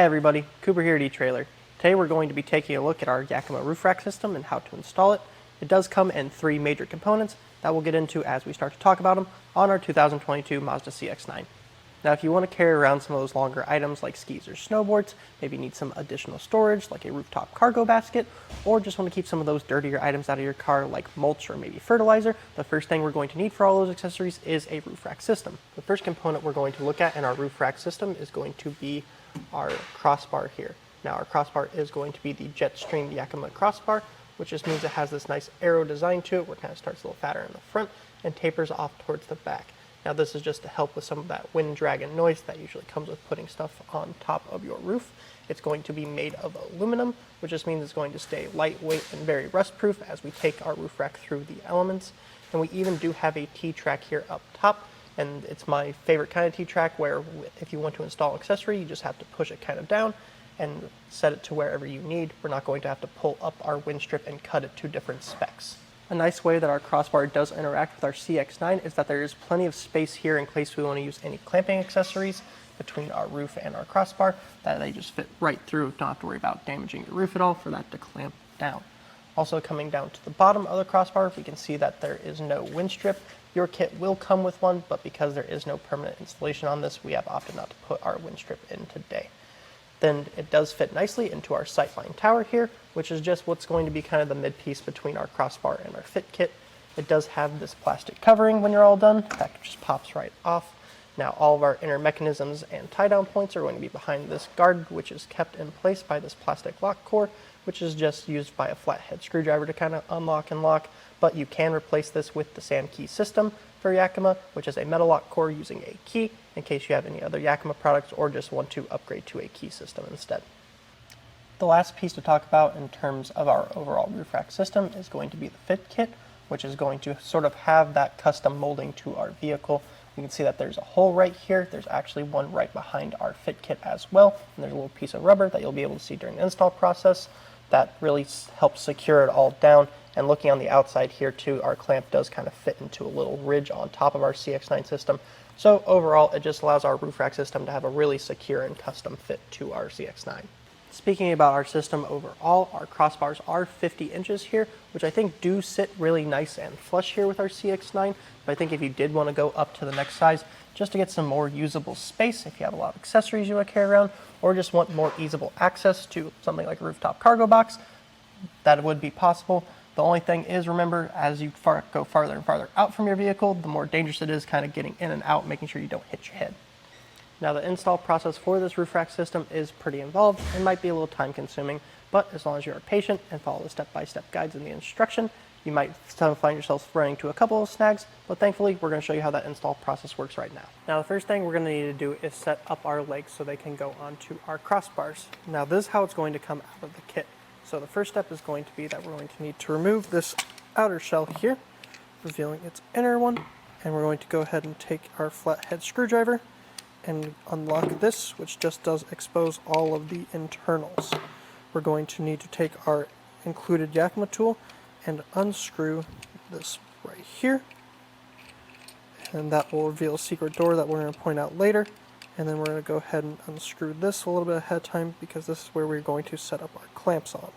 Hey everybody, Cooper here at etrailer. Today we're going to be taking a look at our Yakima Roof Rack system and how to install it. It does come in 3 major components that we'll get into as we start to talk about them on our 2022 Mazda CX-9. Now if you want to carry around some of those longer items like skis or snowboards, maybe need some additional storage like a rooftop cargo basket, or just want to keep some of those dirtier items out of your car like mulch or maybe fertilizer, the first thing we're going to need for all those accessories is a roof rack system. The first component we're going to look at in our roof rack system is going to be our crossbar here. Now our crossbar is going to be the JetStream Yakima crossbar, which just means it has this nice arrow design to it where it kind of starts a little fatter in the front and tapers off towards the back. Now this is just to help with some of that wind drag and noise that usually comes with putting stuff on top of your roof. It's going to be made of aluminum, which just means it's going to stay lightweight and very rust proof as we take our roof rack through the elements. And we even do have a T-track here up top, and it's my favorite kind of T-track where if you want to install an accessory, you just have to push it kind of down and set it to wherever you need. We're not going to have to pull up our wind strip and cut it to different specs. A nice way that our crossbar does interact with our CX9 is that there is plenty of space here in case we want to use any clamping accessories between our roof and our crossbar, that they just fit right through. Don't have to worry about damaging your roof at all for that to clamp down. Also coming down to the bottom of the crossbar, we can see that there is no wind strip. Your kit will come with one, but because there is no permanent installation on this, we have opted not to put our wind strip in today. Then it does fit nicely into our sightline tower here, which is just what's going to be kind of the mid-piece between our crossbar and our fit kit. It does have this plastic covering when you're all done. That just pops right off. Now all of our inner mechanisms and tie-down points are going to be behind this guard, which is kept in place by this plastic lock core, which is just used by a flathead screwdriver to kind of unlock and lock, but you can replace this with the sand key system for Yakima, which is a metal lock core using a key in case you have any other Yakima products or just want to upgrade to a key system instead. The last piece to talk about in terms of our overall roof rack system is going to be the fit kit, which is going to sort of have that custom molding to our vehicle. You can see that there's a hole right here. There's actually one right behind our fit kit as well, and there's a little piece of rubber that you'll be able to see during the install process that really helps secure it all down. And looking on the outside here too, our clamp does kind of fit into a little ridge on top of our CX9 system. So overall, it just allows our roof rack system to have a really secure and custom fit to our CX9. Speaking about our system overall, our crossbars are 50 inches here, which I think do sit really nice and flush here with our CX9. But I think if you did want to go up to the next size, just to get some more usable space, if you have a lot of accessories you want to carry around, or just want more easable access to something like a rooftop cargo box, that would be possible. The only thing is, remember, as you go farther and farther out from your vehicle, the more dangerous it is kind of getting in and out, making sure you don't hit your head. Now the install process for this roof rack system is pretty involved and might be a little time consuming, but as long as you are patient and follow the step-by-step guides in the instruction, you might still find yourself running into a couple of snags, but thankfully we're going to show you how that install process works right now. Now the first thing we're going to need to do is set up our legs so they can go onto our crossbars. Now this is how it's going to come out of the kit. So the first step is going to be that we're going to need to remove this outer shell here, revealing its inner one, and we're going to go ahead and take our flathead screwdriver and unlock this, which just does expose all of the internals. We're going to need to take our included Yakima tool and unscrew this right here, and that will reveal a secret door that we're going to point out later. And then we're going to go ahead and unscrew this a little bit ahead of time because this is where we're going to set up our clamps on.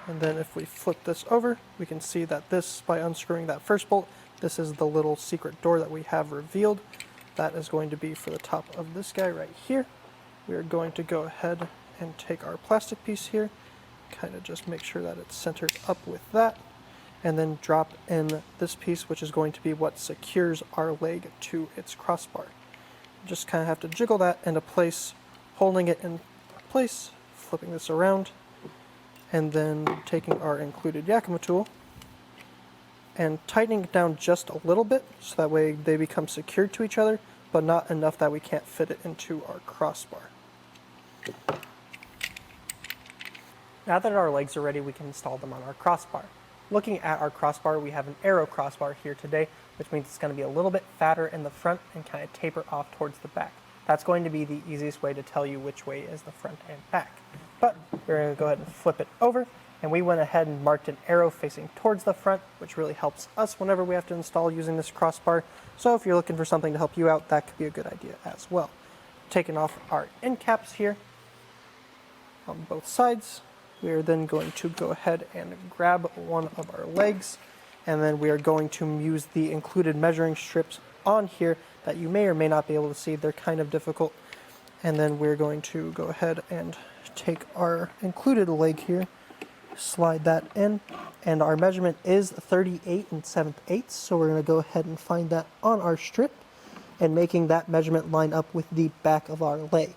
And then if we flip this over, we can see that this, by unscrewing that first bolt, this is the little secret door that we have revealed. That is going to be for the top of this guy right here. We are going to go ahead and take our plastic piece here, kind of just make sure that it's centered up with that, and then drop in this piece, which is going to be what secures our leg to its crossbar. Just kind of have to jiggle that into place, holding it in place, flipping this around, and then taking our included Yakima tool and tightening it down just a little bit so that way they become secured to each other, but not enough that we can't fit it into our crossbar. Now that our legs are ready, we can install them on our crossbar. Looking at our crossbar, we have an arrow crossbar here today, which means it's going to be a little bit fatter in the front and kind of taper off towards the back. That's going to be the easiest way to tell you which way is the front and back. But we're going to go ahead and flip it over, and we went ahead and marked an arrow facing towards the front, which really helps us whenever we have to install using this crossbar. So if you're looking for something to help you out, that could be a good idea as well. Taking off our end caps here on both sides, we are then going to go ahead and grab one of our legs, and then we are going to use the included measuring strips on here that you may or may not be able to see. They're kind of difficult. And then we're going to go ahead and take our included leg here, slide that in, and our measurement is 38 7/8, so we're going to go ahead and find that on our strip and making that measurement line up with the back of our leg.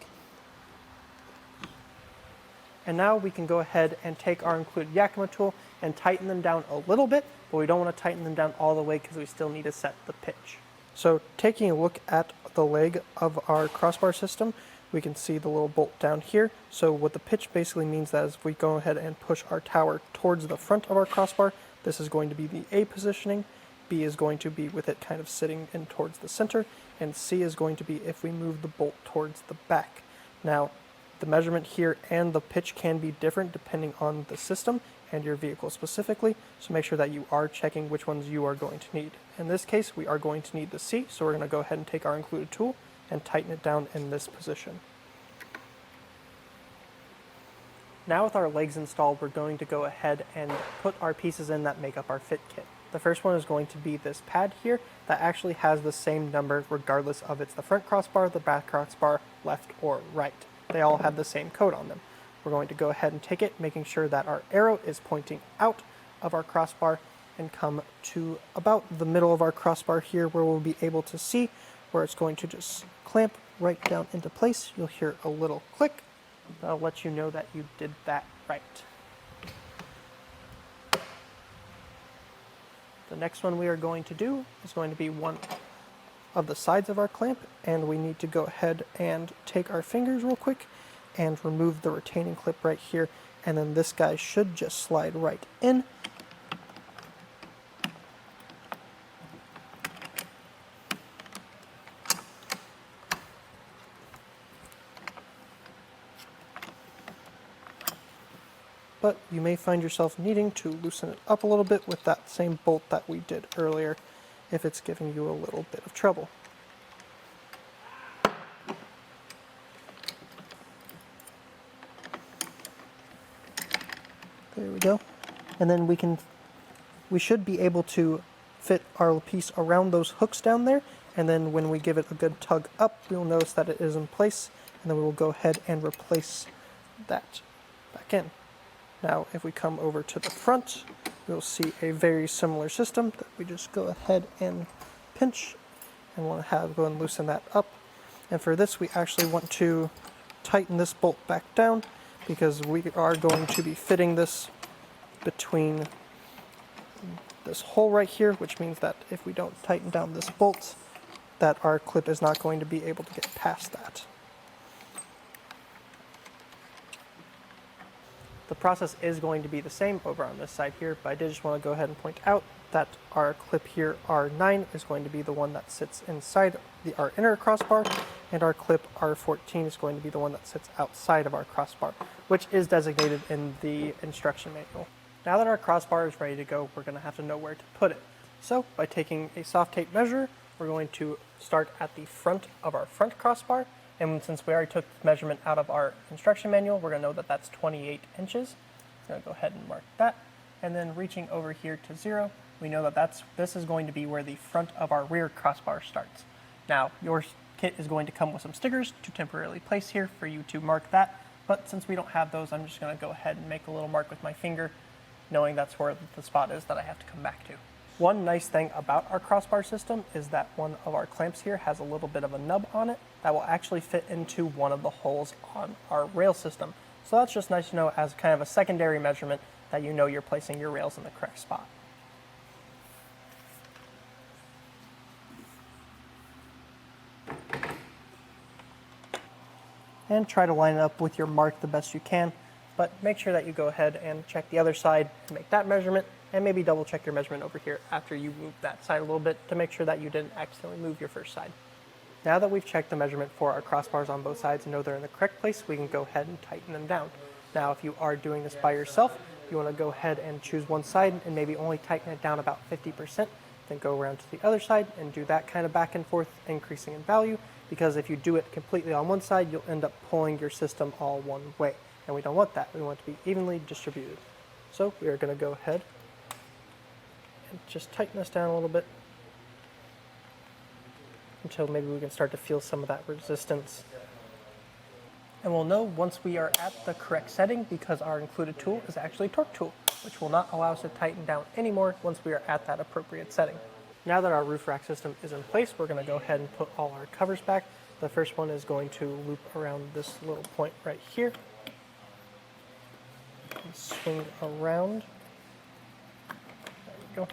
And now we can go ahead and take our included Yakima tool and tighten them down a little bit, but we don't want to tighten them down all the way because we still need to set the pitch. So taking a look at the leg of our crossbar system, we can see the little bolt down here. So what the pitch basically means that is if we go ahead and push our tower towards the front of our crossbar, this is going to be the A positioning, B is going to be with it kind of sitting in towards the center, and C is going to be if we move the bolt towards the back. Now, the measurement here and the pitch can be different depending on the system and your vehicle specifically, so make sure that you are checking which ones you are going to need. In this case, we are going to need the C, so we're going to go ahead and take our included tool and tighten it down in this position. Now with our legs installed, we're going to go ahead and put our pieces in that make up our fit kit. The first one is going to be this pad here that actually has the same number regardless of it's the front crossbar, the back crossbar, left or right. They all have the same code on them. We're going to go ahead and take it, making sure that our arrow is pointing out of our crossbar and come to about the middle of our crossbar here where we'll be able to see where it's going to just clamp right down into place. You'll hear a little click. That'll let you know that you did that right. The next one we are going to do is going to be one of the sides of our clamp, and we need to go ahead and take our fingers real quick and remove the retaining clip right here, and then this guy should just slide right in. But you may find yourself needing to loosen it up a little bit with that same bolt that we did earlier if it's giving you a little bit of trouble. There we go. And then we should be able to fit our piece around those hooks down there, and then when we give it a good tug up, we'll notice that it is in place, and then we will go ahead and replace that back in. Now, if we come over to the front, we'll see a very similar system that we just go ahead and pinch, and we'll go and loosen that up. And for this, we actually want to tighten this bolt back down because we are going to be fitting this between this hole right here, which means that if we don't tighten down this bolt, that our clip is not going to be able to get past that. The process is going to be the same over on this side here, but I did just want to go ahead and point out that our clip here, R9, is going to be the one that sits inside our inner crossbar, and our clip R14 is going to be the one that sits outside of our crossbar, which is designated in the instruction manual. Now that our crossbar is ready to go, we're going to have to know where to put it. So by taking a soft tape measure, we're going to start at the front of our front crossbar. And since we already took the measurement out of our instruction manual, we're going to know that that's 28 inches. I'm going to go ahead and mark that. And then reaching over here to 0, we know that this is going to be where the front of our rear crossbar starts. Now, your kit is going to come with some stickers to temporarily place here for you to mark that. But since we don't have those, I'm just going to go ahead and make a little mark with my finger, knowing that's where the spot is that I have to come back to. One nice thing about our crossbar system is that one of our clamps here has a little bit of a nub on it that will actually fit into one of the holes on our rail system. So that's just nice to know as kind of a secondary measurement that you know you're placing your rails in the correct spot. And try to line it up with your mark the best you can, but make sure that you go ahead and check the other side and make that measurement, and maybe double check your measurement over here after you move that side a little bit to make sure that you didn't accidentally move your first side. Now that we've checked the measurement for our crossbars on both sides and know they're in the correct place, we can go ahead and tighten them down. Now, if you are doing this by yourself, you want to go ahead and choose one side and maybe only tighten it down about 50%, then go around to the other side and do that kind of back and forth, increasing in value, because if you do it completely on one side, you'll end up pulling your system all one way, and we don't want that. We want it to be evenly distributed. So we are going to go ahead and just tighten this down a little bit until maybe we can start to feel some of that resistance. And we'll know once we are at the correct setting because our included tool is actually a torque tool, which will not allow us to tighten down anymore once we are at that appropriate setting. Now that our roof rack system is in place, we're going to go ahead and put all our covers back. The first one is going to loop around this little point right here and swing around. There we go.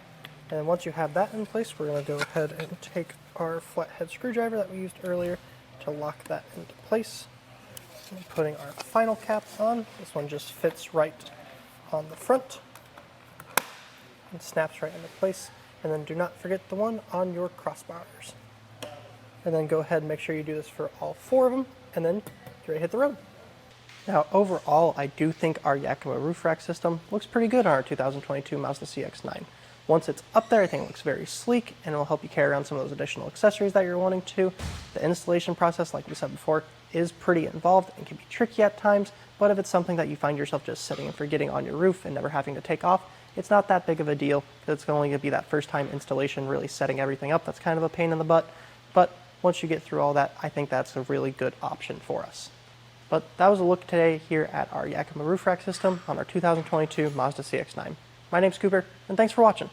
And then once you have that in place, we're going to go ahead and take our flathead screwdriver that we used earlier to lock that into place. And putting our final cap on. This one just fits right on the front and snaps right into place. And then do not forget the one on your crossbars. And then go ahead and make sure you do this for all 4 of them, and then get ready to hit the road. Now, overall, I do think our Yakima Roof Rack system looks pretty good on our 2022 Mazda CX-9. Once it's up there, I think it looks very sleek, and it will help you carry around some of those additional accessories that you're wanting to. The installation process, like we said before, is pretty involved and can be tricky at times, but if it's something that you find yourself just sitting and forgetting on your roof and never having to take off, it's not that big of a deal, because it's only going to be that first time installation, really setting everything up. That's kind of a pain in the butt, but once you get through all that, I think that's a really good option for us. But that was a look today here at our Yakima Roof Rack system on our 2022 Mazda CX-9. My name's Cooper, and thanks for watching.